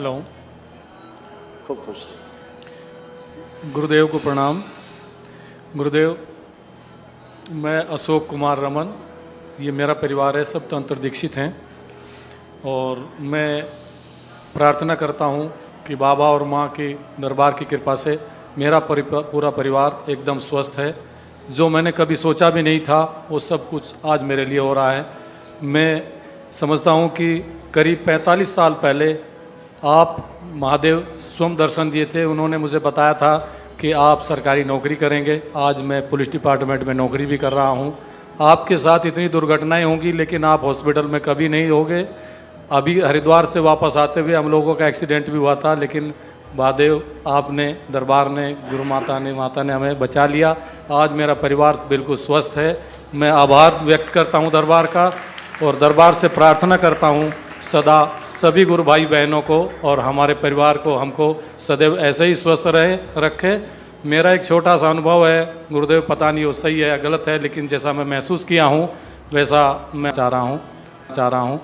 Hello. खूब खुश। गुरुदेव को प्रणाम। गुरुदेव, मैं अशोक कुमार रमन, ये मेरा परिवार है, सब तंत्र दीक्षित हैं और मैं प्रार्थना करता हूँ कि बाबा और माँ के दरबार की कृपा से मेरा पूरा परिवार एकदम स्वस्थ है। जो मैंने कभी सोचा भी नहीं था वो सब कुछ आज मेरे लिए हो रहा है। मैं समझता हूँ कि करीब 45 साल पहले आप महादेव स्वयं दर्शन दिए थे। उन्होंने मुझे बताया था कि आप सरकारी नौकरी करेंगे। आज मैं पुलिस डिपार्टमेंट में नौकरी भी कर रहा हूँ। आपके साथ इतनी दुर्घटनाएं होंगी लेकिन आप हॉस्पिटल में कभी नहीं होगे। अभी हरिद्वार से वापस आते हुए हम लोगों का एक्सीडेंट भी हुआ था, लेकिन महादेव आपने, दरबार ने, गुरु माता ने हमें बचा लिया। आज मेरा परिवार बिल्कुल स्वस्थ है। मैं आभार व्यक्त करता हूँ दरबार का और दरबार से प्रार्थना करता हूँ सदा सभी गुरु भाई बहनों को और हमारे परिवार को, हमको सदैव ऐसे ही स्वस्थ रखे। मेरा एक छोटा सा अनुभव है गुरुदेव, पता नहीं वो सही है या गलत है, लेकिन जैसा मैं महसूस किया हूँ वैसा मैं चाह रहा हूँ।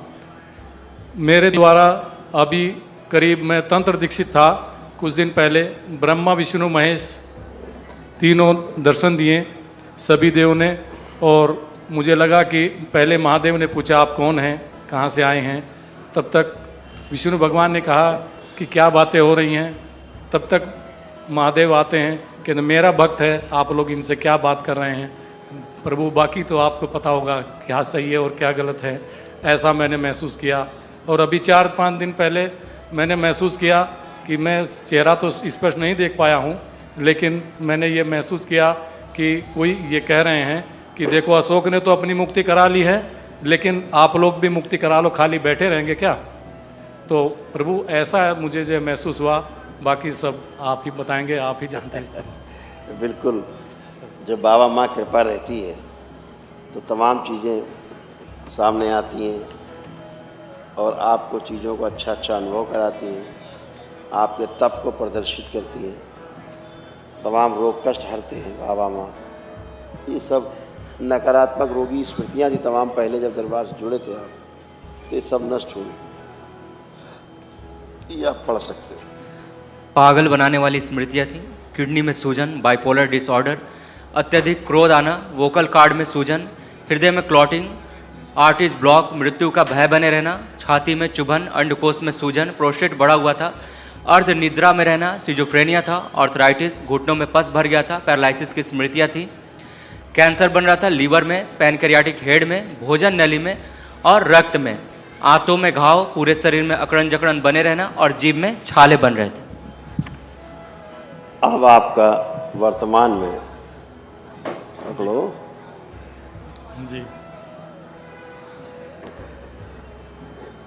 मेरे द्वारा अभी करीब, मैं तंत्र दीक्षित था, कुछ दिन पहले ब्रह्मा विष्णु महेश तीनों दर्शन दिए सभी देव ने, और मुझे लगा कि पहले महादेव ने पूछा आप कौन हैं, कहाँ से आए हैं। तब तक विष्णु भगवान ने कहा कि क्या बातें हो रही हैं। तब तक महादेव आते हैं कि मेरा भक्त है, आप लोग इनसे क्या बात कर रहे हैं। प्रभु, बाकी तो आपको पता होगा क्या सही है और क्या गलत है। ऐसा मैंने महसूस किया। और अभी 4-5 दिन पहले मैंने महसूस किया कि मैं चेहरा तो स्पष्ट नहीं देख पाया हूँ, लेकिन मैंने ये महसूस किया कि कोई ये कह रहे हैं कि देखो अशोक ने तो अपनी मुक्ति करा ली है, लेकिन आप लोग भी मुक्ति करा लो, खाली बैठे रहेंगे क्या। तो प्रभु ऐसा मुझे जो महसूस हुआ, बाकी सब आप ही बताएंगे, आप ही जानते हैं। बिल्कुल, जब बाबा माँ कृपा रहती है तो तमाम चीज़ें सामने आती हैं और आपको चीज़ों का अच्छा अनुभव कराती हैं, आपके तप को प्रदर्शित करती हैं, तमाम रोग कष्ट हरते हैं बाबा माँ। ये सब नकारात्मक रोगी स्मृतियाँ थी तमाम, पहले जब दरबार से जुड़े थे आप, तो ये सब नष्ट हुई। ये आप पढ़ सकते हो। पागल बनाने वाली स्मृतियाँ थी, किडनी में सूजन, बाइपोलर डिसऑर्डर, अत्यधिक क्रोध आना, वोकल कार्ड में सूजन, हृदय में क्लॉटिंग, आर्टरीज ब्लॉक, मृत्यु का भय बने रहना, छाती में चुभन, अंडकोश में सूजन, प्रोस्टेट बढ़ा हुआ था, अर्ध निद्रा में रहना, सिजोफ्रेनिया था, आर्थराइटिस, घुटनों में पस भर गया था, पैरालिसिस की स्मृतियाँ थी, कैंसर बन रहा था लीवर में, पैनक्रियाटिक हेड में, भोजन नली में और रक्त में, आंतों में घाव, पूरे शरीर में अकड़न जकड़न बने रहना और जीभ में छाले बन रहे थे। अब आपका वर्तमान में पकड़ो जी।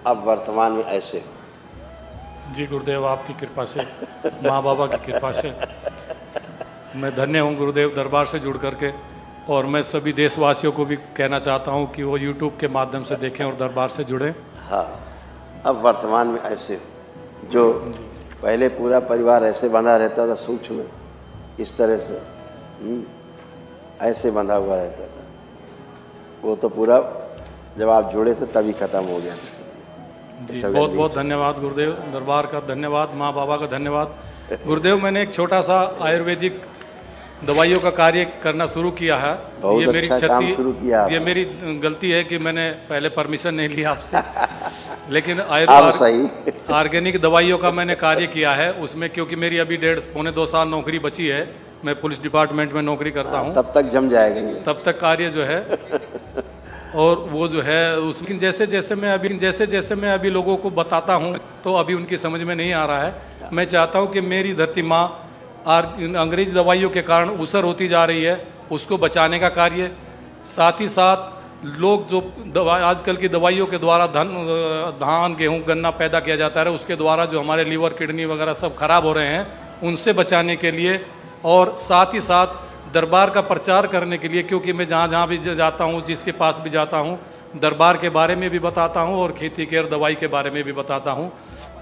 अब वर्तमान में ऐसे जी गुरुदेव, आपकी कृपा से, माँ बाबा की कृपा से मैं धन्य हूँ गुरुदेव, दरबार से जुड़ करके। और मैं सभी देशवासियों को भी कहना चाहता हूँ कि वो YouTube के माध्यम से देखें और दरबार से जुड़ें। हाँ, अब वर्तमान में ऐसे, जो पहले पूरा परिवार ऐसे बंधा रहता था सूक्ष्म, इस तरह से ऐसे बंधा हुआ रहता था, वो तो पूरा जब आप जुड़े थे तभी खत्म हो गया था। जी, बहुत बहुत धन्यवाद गुरुदेव, दरबार का धन्यवाद, माँ बाबा का धन्यवाद। गुरुदेव, मैंने एक छोटा सा आयुर्वेदिक दवाइयों का कार्य करना शुरू किया है। बहुत ये अच्छा मेरी काम शुरू किया ये मेरी गलती है कि मैंने पहले परमिशन नहीं लिया आपसे, लेकिन ऑर्गेनिक दवाइयों का मैंने कार्य किया है उसमें, क्योंकि मेरी अभी 1.5-2 साल नौकरी बची है। मैं पुलिस डिपार्टमेंट में नौकरी करता हूँ। तब तक जम जाएगा, तब तक कार्य जो है और वो जो है उसमें जैसे जैसे मैं अभी लोगों को बताता हूँ तो अभी उनकी समझ में नहीं आ रहा है। मैं चाहता हूँ कि मेरी धरती माँ अंग्रेज दवाइयों के कारण उसर होती जा रही है, उसको बचाने का कार्य, साथ ही साथ लोग जो आजकल की दवाइयों के द्वारा धान गेहूँ गन्ना पैदा किया जाता है, उसके द्वारा जो हमारे लीवर किडनी वगैरह सब खराब हो रहे हैं, उनसे बचाने के लिए, और साथ ही साथ दरबार का प्रचार करने के लिए, क्योंकि मैं जहाँ भी जाता हूँ, जिसके पास भी जाता हूँ, दरबार के बारे में भी बताता हूँ और खेती केयर दवाई के बारे में भी बताता हूँ।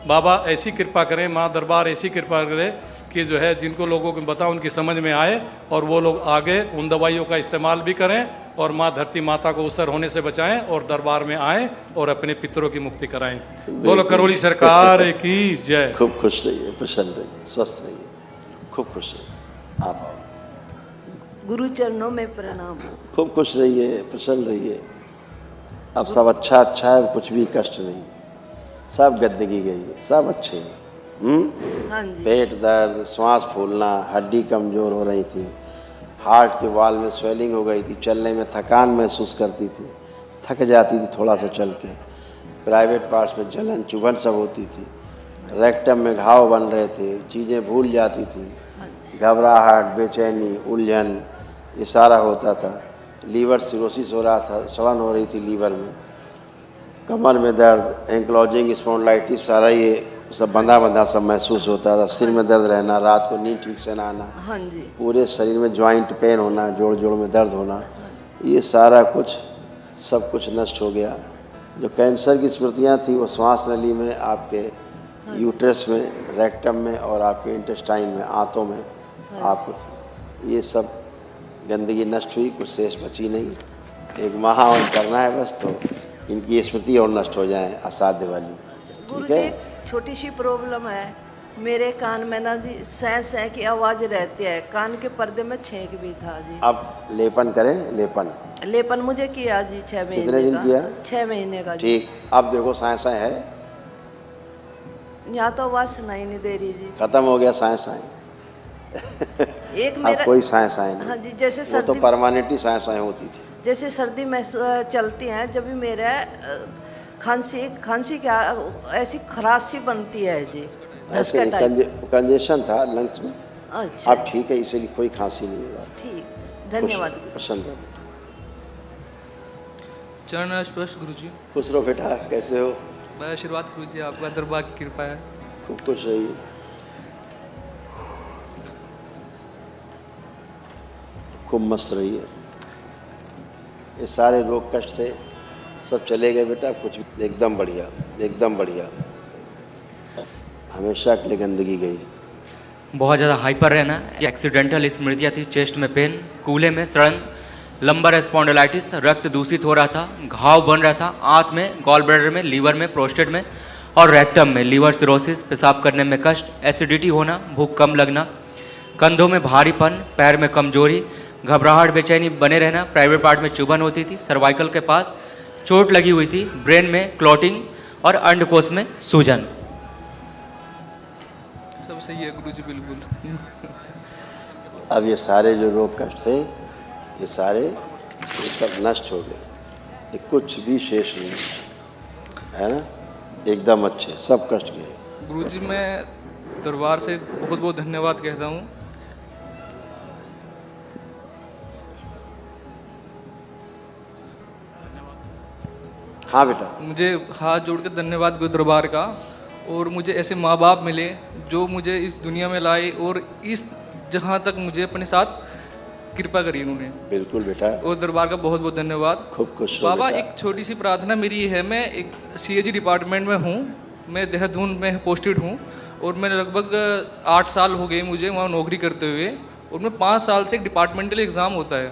बाबा ऐसी कृपा करें, माँ दरबार ऐसी कृपा करें कि जो है जिनको लोगों को बताओ उनकी समझ में आए और वो लोग आगे उन दवाइयों का इस्तेमाल भी करें और माँ धरती माता को उसर होने से बचाएं और दरबार में आएं और अपने पितरों की मुक्ति कराएं। बोलो करौली सरकार की जय। खूब खुश रहिए, प्रसन्न रहिए, स्वस्थ रहिए, खूब खुश रहिए। आप आओ। गुरु चरणों में प्रणाम। खूब खुश रहिए, प्रसन्न रहिए। अब सब अच्छा अच्छा है, कुछ भी कष्ट नहीं, सब गंदगी गई है, सब अच्छे हैं। हाँ जी। पेट दर्द, श्वास फूलना, हड्डी कमज़ोर हो रही थी, हार्ट के वाल में स्वेलिंग हो गई थी, चलने में थकान महसूस करती थी, थक जाती थी थोड़ा सा चल के, प्राइवेट पार्ट्स में जलन चुभन सब होती थी, रेक्टम में घाव बन रहे थे, चीज़ें भूल जाती थी, घबराहट, बेचैनी, उलझन, ये सारा होता था। लीवर सिरोसिस हो रहा था, सड़न हो रही थी लीवर में, कमर में दर्द, एंक्लोजिंग स्पॉन्डिलाइटिस, सारा ये सब बंधा बंधा सब महसूस होता था। सिर में दर्द रहना, रात को नींद ठीक से ना आना, हाँ जी। पूरे शरीर में जॉइंट पेन होना, जोड़ जोड़ में दर्द होना, ये सारा कुछ सब कुछ नष्ट हो गया। जो कैंसर की स्मृतियाँ थी वो श्वास नली में, आपके यूट्रस में, रेक्टम में और आपके इंटेस्टाइन में, आंतों में आपको थी, ये सब गंदगी नष्ट हुई, कुछ शेष बची नहीं। एक महावन करना है बस, तो इनकी स्मृति और नष्ट हो जाए, असाध्य वाली। गुरु ठीक जी, है। एक छोटी सी प्रॉब्लम है, मेरे कान में ना जी सह सह की आवाज़ रहती है, कान के पर्दे में छेंक भी था जी। अब लेपन करें, लेपन लेपन मुझे किया जी 6 महीने कितने दिन का। किया? 6 महीने का जी। ठीक। अब देखो साए साए है, यहाँ तो आवाज़ सुनाई नहीं दे रही जी। खत्म हो गया साए साए। एक अब मेरा, कोई साए साए नहीं। हाँ जी, जैसे वो तो सर्दी, परमानेंटली साए साए होती थी। जैसे सर्दी में चलती हैं, जब भी मेरा खांसी खांसी क्या ऐसी खराश सी बनती है जी, ऐसे धसका नहीं, टाइप। कंजेशन था लंग्स में। अच्छा अब ठीक है, इसीलिए कोई खांसी नहीं है। ठीक, धन्यवाद। प्रसन्न रहो, चरण स्पर्श गुरु जी। खुश रहो बेटा। कैसे हो? बड़ा आशीर्वाद गुरु जी, आपका दरबार की कृपा है। खूब खुश रहिए। खूब मस्त रहिए। ये सारे रोग कष्ट थे, सब चले गए बेटा। कुछ एकदम बढ़िया, एकदम बढ़िया। हमेशा के लिए गंदगी गई। बहुत ज़्यादा हाइपर रहना, एक्सीडेंटल स्मृतियाँ थी, चेस्ट में पेन, कूल्हे में सड़न, लंबर स्पॉन्डिलाइटिस, रक्त दूषित हो रहा था, घाव बन रहा था, आंत में, गॉल ब्लैडर में, लीवर में, प्रोस्टेट में और रेक्टम में, लीवर सिरोसिस, पेशाब करने में कष्ट, एसिडिटी होना, भूख कम लगना, कंधों में भारीपन, पैर में कमजोरी, घबराहट, बेचैनी बने रहना, प्राइवेट पार्ट में चुभन होती थी, सर्वाइकल के पास चोट लगी हुई थी, ब्रेन में क्लॉटिंग और अंडकोश में सूजन। सब सही है गुरु जी, बिल्कुल। अब ये सारे जो रोग कष्ट थे, ये सब नष्ट हो गए। ये कुछ भी शेष नहीं है ना, एकदम अच्छे, सब कष्ट गए। गुरु जी, मैं दरबार से बहुत बहुत धन्यवाद कहता हूँ। हाँ बेटा। मुझे हाथ जोड़ कर धन्यवाद गुरु दरबार का, और मुझे ऐसे माँ बाप मिले जो मुझे इस दुनिया में लाए और इस जहाँ तक मुझे अपने साथ कृपा करी उन्होंने। बिल्कुल बेटा। और दरबार का बहुत बहुत धन्यवाद। खूब खुश रहो बाबा, बेटा। एक छोटी सी प्रार्थना मेरी है, मैं एक CAG डिपार्टमेंट में हूँ, मैं देहरादून में पोस्टेड हूँ, और मैं लगभग 8 साल हो गए मुझे वहाँ नौकरी करते हुए, और मैं 5 साल से एक डिपार्टमेंटल एग्ज़ाम होता है,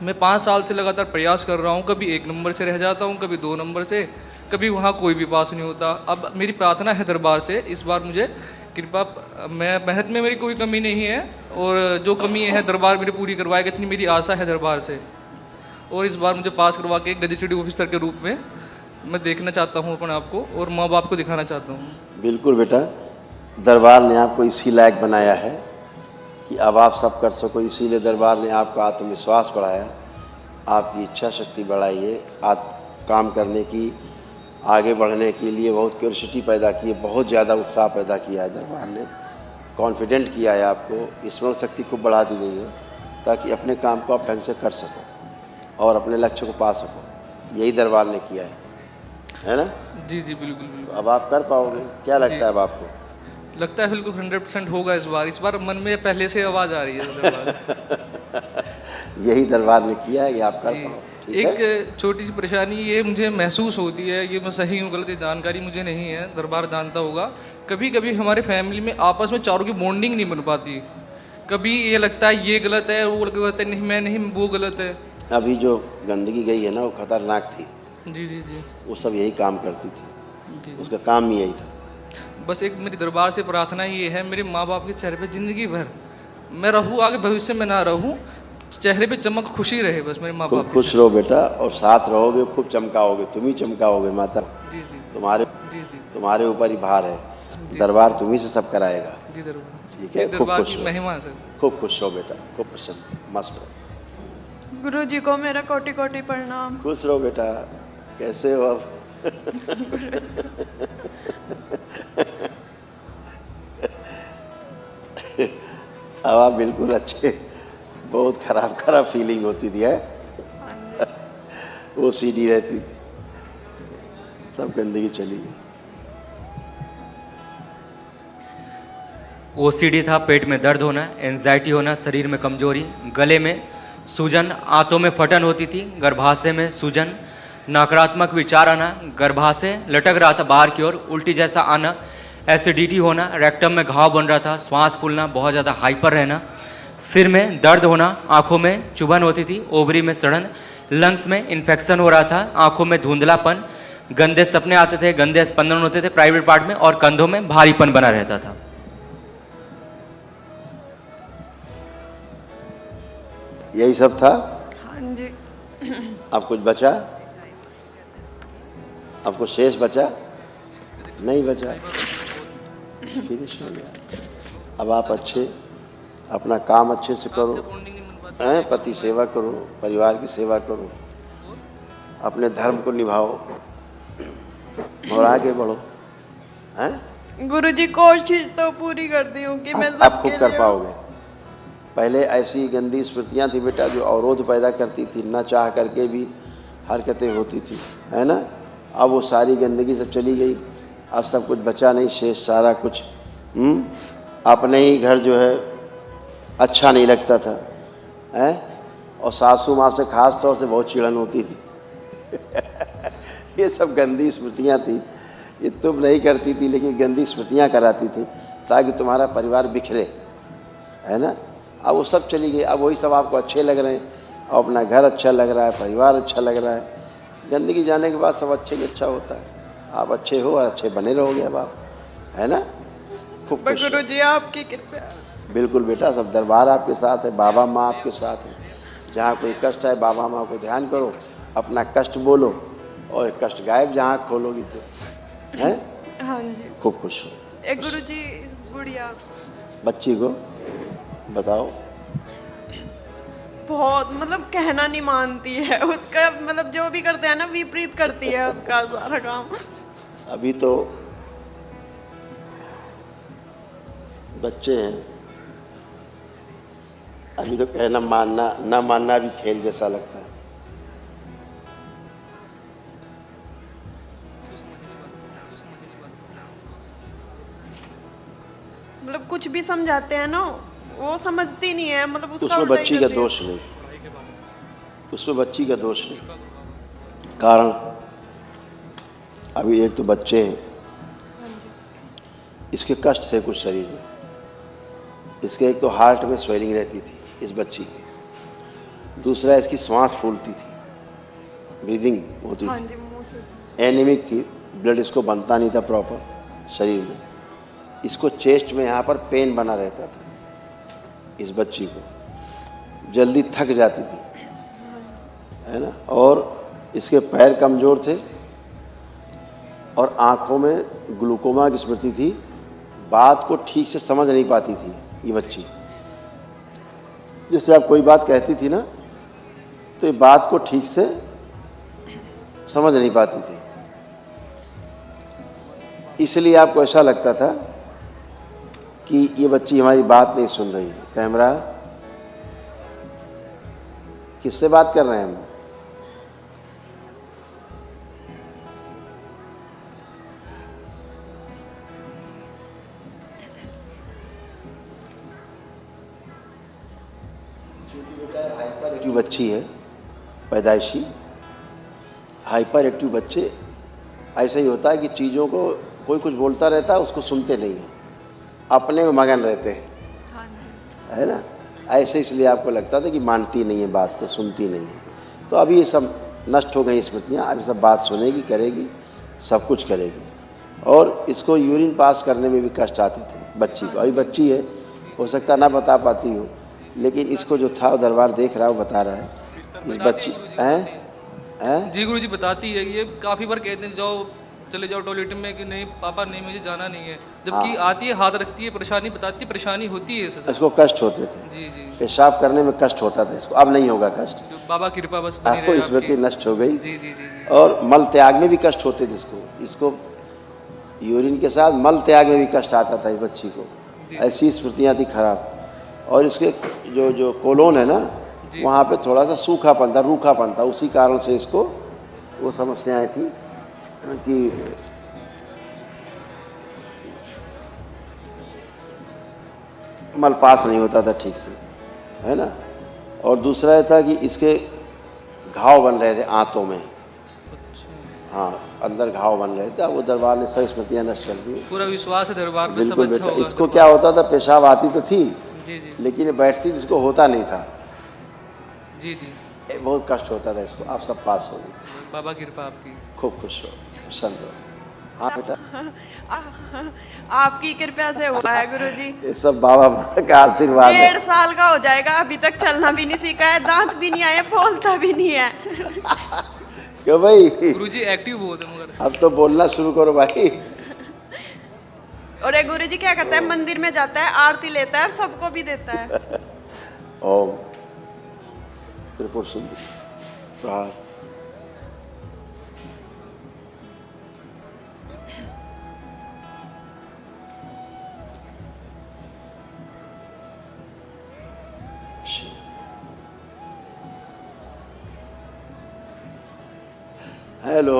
मैं 5 साल से लगातार प्रयास कर रहा हूँ, कभी 1 नंबर से रह जाता हूँ, कभी 2 नंबर से, कभी वहाँ कोई भी पास नहीं होता। अब मेरी प्रार्थना है दरबार से, इस बार मुझे कृपा, मैं मेहनत में मेरी कोई कमी नहीं है, और जो कमी है दरबार मेरी पूरी करवाएगा, इतनी मेरी आशा है दरबार से। और इस बार मुझे पास करवा के एक गजेटेड ऑफिसर के रूप में मैं देखना चाहता हूँ अपने आप को, और माँ बाप को दिखाना चाहता हूँ। बिल्कुल बेटा, दरबार ने आपको इसी लायक बनाया है कि अब आप सब कर सको, इसीलिए दरबार ने आपका आत्मविश्वास बढ़ाया, आपकी इच्छा शक्ति बढ़ाई है, काम करने की, आगे बढ़ने के लिए बहुत क्यूरियोसिटी पैदा की है, बहुत ज़्यादा उत्साह पैदा किया है दरबार ने, कॉन्फिडेंट किया है आपको, स्मरण शक्ति को बढ़ा दी गई है ताकि अपने काम को आप ढंग से कर सको और अपने लक्ष्य को पा सको। यही दरबार ने किया है ना? जी जी, बिल्कुल बिल्कुल। तो अब आप कर पाओगे, क्या लगता है अब आपको? लगता है बिल्कुल 100% होगा इस बार मन में पहले से आवाज़ आ रही है दरबार। यही दरबार ने किया है कि आप कर पाओ। ठीक है? एक छोटी सी परेशानी ये मुझे महसूस होती है, ये मैं सही हूँ गलत, जानकारी मुझे नहीं है, दरबार जानता होगा, कभी कभी हमारे फैमिली में आपस में चारों की बॉन्डिंग नहीं बन पाती। कभी ये लगता है ये गलत है, वो गलत है, नहीं मैं नहीं वो गलत है, अभी जो गंदगी गई है ना वो खतरनाक थी, जी जी जी वो सब यही काम करती थी, जी। उसका काम ही यही था। बस एक मेरी दरबार से प्रार्थना ये है, मेरे माँ बाप के चेहरे पे ज़िंदगी भर मैं रहूँ, आगे भविष्य में ना रहूँ, चेहरे पे चमक खुशी रहे बस मेरे माँ खूब बाप के खुश रहो बेटा, और साथ रहोगे खूब चमकाओगे, तुम ही चमकाओगे माता, जी जी जी जी तुम्हारे ऊपर ही भार है, दरबार तुम्ही से सब कराएगा। जी दरबार, ठीक है, ये खूब दरबार खुश की रहो, महिमा है सर। खूब खुश रहो बेटा, खूब प्रसन्न मस्त रहो। गुरु जी को मेरा कोटि कोटि प्रणाम। खुश रहो बेटा, कैसे हो अब? अब आप बिल्कुल अच्छे, बहुत खराब खराब फीलिंग होती थी है, वो सीढ़ी रहती थी, सब गंदगी चली गई। ओसीडी था, पेट में दर्द होना, एंजाइटी होना, शरीर में कमजोरी, गले में सूजन, आंतों में फटन होती थी, गर्भाशय में सूजन, नकारात्मक विचार आना, गर्भाशय लटक रहा था बाहर की ओर, उल्टी जैसा आना, एसिडिटी होना, रेक्टम में घाव बन रहा था, श्वास फूलना, बहुत ज़्यादा हाइपर रहना, सिर में दर्द होना, आंखों में चुभन होती थी, ओवरी में सड़न, लंग्स में इन्फेक्शन हो रहा था, आंखों में धुंधलापन, गंदे सपने आते थे, गंदे स्पंदन होते थे प्राइवेट पार्ट में, और कंधों में भारीपन बना रहता था। यही सब था? हाँ जी। अब कुछ बचा? अब कुछ शेष बचा? नहीं बचा, फिनिश हो गया। अब आप अच्छे अपना काम अच्छे से करो, हैं, पति सेवा करो, परिवार की सेवा करो, अपने धर्म को निभाओ और आगे बढ़ो, हैं? गुरु जी कोशिश तो पूरी करती हूँ कि मैं आप खूब सबके कर लिए- पाओगे। पहले ऐसी गंदी स्मृतियाँ थी बेटा जो अवरोध पैदा करती थी, न चाह करके भी हरकतें होती थी, है ना? अब वो सारी गंदगी सब चली गई, अब सब कुछ बचा नहीं, शेष सारा कुछ अपने ही घर जो है अच्छा नहीं लगता था, हैं? और सासू माँ से खास तौर से बहुत चिड़न होती थी। ये सब गंदी स्मृतियाँ थी, ये तुम नहीं करती थी लेकिन गंदी स्मृतियाँ कराती थी ताकि तुम्हारा परिवार बिखरे, है ना? अब वो सब चली गई, अब वही सब आपको अच्छे लग रहे हैं, और अपना घर अच्छा लग रहा है, परिवार अच्छा लग रहा है। गंदगी जाने के बाद सब अच्छे ही अच्छा होता है, आप अच्छे हो और अच्छे बने रहोगे अब आप, है ना? खूब खुश गुरु रहो। जी आपकी कृपा। बिल्कुल बेटा, सब दरबार आपके साथ है, बाबा माँ आपके साथ है। जहाँ कोई कष्ट है बाबा माँ को ध्यान करो, अपना कष्ट बोलो और कष्ट गायब जहाँ खोलोगी तो, हैं? हाँ जी। खूब खुश हो। एक गुरु जी गुड़िया बच्ची को बताओ। बहुत मतलब कहना नहीं मानती है, उसका मतलब जो भी करते हैं ना विपरीत करती है उसका सारा काम। अभी तो बच्चे हैं, अभी तो कहना मानना ना मानना भी खेल जैसा लगता है। मतलब कुछ भी समझाते हैं ना वो समझती नहीं है, मतलब उसका उसमें उल्टा ही बच्ची का करती है। दोष नहीं, उसमें बच्ची का दोष नहीं। कारण अभी एक तो बच्चे हैं, इसके कष्ट थे कुछ शरीर में, इसके एक तो हार्ट में स्वेलिंग रहती थी इस बच्ची की, दूसरा इसकी श्वास फूलती थी, ब्रीदिंग होती हाँ थी, जी, मुंह से। एनीमिक थी, ब्लड इसको बनता नहीं था प्रॉपर शरीर में, इसको चेस्ट में यहाँ पर पेन बना रहता था, इस बच्ची को जल्दी थक जाती थी, है ना? और इसके पैर कमज़ोर थे और आँखों में ग्लूकोमा की स्मृति थी, बात को ठीक से समझ नहीं पाती थी ये बच्ची। जैसे आप कोई बात कहती थी ना तो ये बात को ठीक से समझ नहीं पाती थी, इसलिए आपको ऐसा लगता था कि ये बच्ची हमारी बात नहीं सुन रही है। कैमरा, किससे बात कर रहे हैं हम? हाइपर एक्टिव बच्ची है, पैदाइशी हाइपर एक्टिव बच्चे ऐसा ही होता है कि चीज़ों को कोई कुछ बोलता रहता है उसको सुनते नहीं हैं, अपने में मगन रहते हैं, हाँ जी। है ना? ऐसे इसलिए आपको लगता था कि मानती नहीं है बात को, सुनती नहीं है, तो अभी ये सब नष्ट हो गई स्मृतियाँ, अभी सब बात सुनेगी, करेगी, सब कुछ करेगी। और इसको यूरिन पास करने में भी कष्ट आते थे बच्ची को, अभी बच्ची है, हो सकता ना बता पाती हो, लेकिन इसको जो था वो दरबार देख रहा है, वो बता रहा है इस बच्ची हैं जी गुरुजी बताती है, ये काफ़ी बार कहते हैं जाओ चले जाओ टॉयलेट में कि नहीं पापा नहीं मुझे जाना नहीं है, जबकि आती है हाथ रखती है, परेशानी बताती है, परेशानी होती है इससे। इसको कष्ट होते थे, जी जी पेशाब करने में कष्ट होता था इसको, अब नहीं होगा कष्ट, जो बाबा कृपा बस बनी आपको रहे स्मृति आपकी। नष्ट हो गई। जी जी जी जी और मल त्याग में भी कष्ट होते थे इसको यूरिन के साथ मल त्याग में भी कष्ट आता था इस बच्ची को, ऐसी स्मृतियाँ थी खराब। और इसके जो कोलोन है ना, वहाँ पे थोड़ा सा सूखापन था, रूखापन था, उसी कारण से इसको वो समस्याएं थी कि मल पास नहीं होता था ठीक से, है ना। और दूसरा ये था कि इसके घाव बन रहे थे आंतों में, हाँ अंदर घाव बन रहे थे। वो दरबार ने सब स्मृतियाँ नष्ट कर दी। पूरा विश्वास है दरबार पे सब बिल्कुल अच्छा बेटा, होगा। इसको क्या होता था, पेशाब आती तो थी जी जी लेकिन बैठती थी, इसको होता नहीं था, जी जी ये बहुत कष्ट होता था इसको। आप सब पास हो गए, बाबा कृपा आपकी। खूब खुश रहो, प्रसन्न रहो। हाँ बेटा, आपकी कृपा से हुआ है गुरुजी। ये सब बाबा का आशीर्वाद है। 1.5 साल का हो जाएगा, अभी तक चलना भी नहीं सीखा है, दांत भी नहीं आए, बोलता भी नहीं है। क्यों भाई, गुरुजी एक्टिव बहुत है मगर। अब तो बोलना शुरू करो भाई। और ये गुरुजी क्या करता है, मंदिर में जाता है, आरती लेता है और सबको भी देता है। ओम त्रिपुर सुंदरी प्रहार। हेलो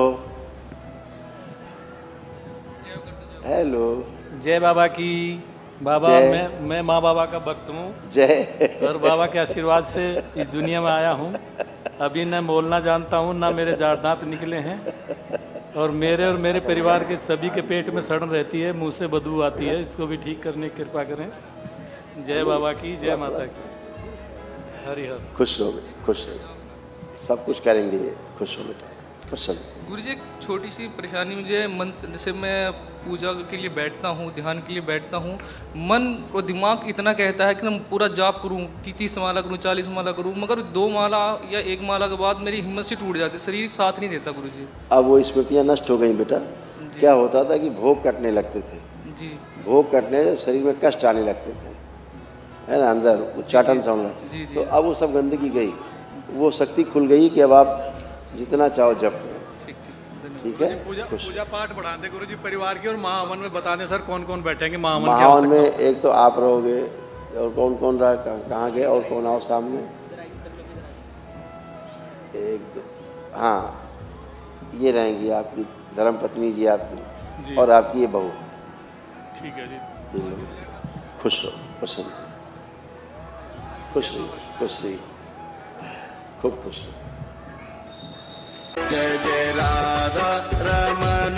हेलो, जय बाबा की। बाबा जय। मैं माँ बाबा का भक्त हूँ जय। और बाबा के आशीर्वाद से इस दुनिया में आया हूँ। अभी न बोलना जानता हूँ, ना मेरे दांत निकले हैं, और मेरे परिवार के सभी के पेट में सड़न रहती है, मुंह से बदबू आती है। इसको भी ठीक करने की कृपा करें। जय बाबा की, जय माता की। हरि हर। खुश रहो बेटा, खुश रहो, सब कुछ करेंगे, खुश हो बेटा, प्रसन्न। गुरुजी एक छोटी सी परेशानी मुझे, मन जैसे मैं पूजा के लिए बैठता हूँ, ध्यान के लिए बैठता हूँ, मन और दिमाग इतना कहता है कि मैं पूरा जाप करूँ, 30 माला करूँ, 40 माला करूँ, मगर 2 माला या 1 माला के बाद मेरी हिम्मत से टूट जाती है, शरीर साथ नहीं देता गुरुजी। अब वो स्मृतियाँ नष्ट हो गई बेटा। क्या होता था कि भोग कटने लगते थे, जी भोग कटने से शरीर में कष्ट आने लगते थे, है ना, अंदर उच्चाटन सा होने जी, लगा। जी। तो अब वो सब गंदगी गई, वो शक्ति खुल गई कि अब आप जितना चाहो जप करो। ठीक ठीक, ठीक है, खुश। पूजा पाठ बढ़ा दें गुरुजी परिवार की, और महाअमन में बता दें सर कौन कौन बैठेंगे महाअमन की महावन में। आवश्यकता। एक तो आप रहोगे, और कौन कौन रहा, कहाँ गए, और कौन आओ सामने, 1 2, हाँ ये रहेंगी आपकी धर्म पत्नी जी आपकी, जी। और आपकी ये बहू। ठीक है जी। 3 लोग। खुश रहो, प्रसन्न, खुश रहिए, खुश रहिए, खूब खुश रहो। जय जय राधा रमन